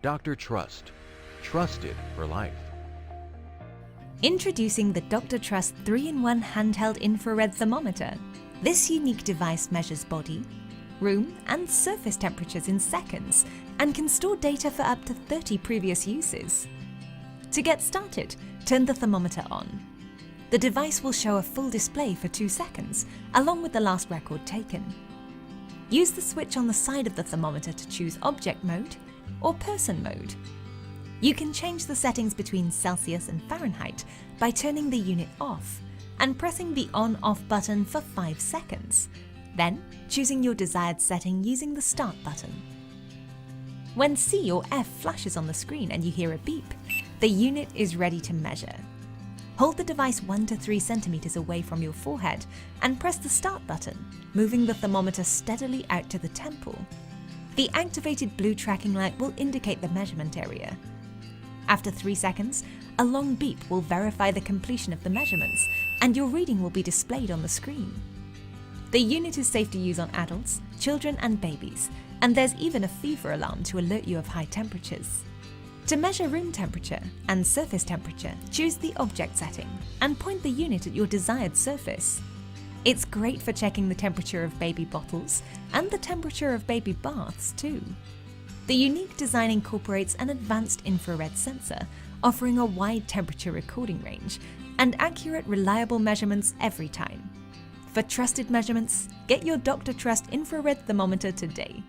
Dr. Trust. Trusted for life. Introducing the Dr. Trust 3-in-1 handheld infrared thermometer. This unique device measures body, room and surface temperatures in seconds and can store data for up to 30 previous uses. To get started, turn the thermometer on. The device will show a full display for 2 seconds, along with the last record taken. Use the switch on the side of the thermometer to choose object mode or person mode. You can change the settings between Celsius and Fahrenheit by turning the unit off and pressing the on-off button for 5 seconds, then choosing your desired setting using the start button. When C or F flashes on the screen and you hear a beep, the unit is ready to measure. Hold the device 1 to 3 centimeters away from your forehead and press the start button, moving the thermometer steadily out to the temple. The activated blue tracking light will indicate the measurement area. After 3 seconds, a long beep will verify the completion of the measurements and your reading will be displayed on the screen. The unit is safe to use on adults, children and babies, and there's even a fever alarm to alert you of high temperatures. To measure room temperature and surface temperature, choose the object setting and point the unit at your desired surface. It's great for checking the temperature of baby bottles and the temperature of baby baths too. The unique design incorporates an advanced infrared sensor, offering a wide temperature recording range and accurate, reliable measurements every time. For trusted measurements, get your Dr. Trust infrared thermometer today.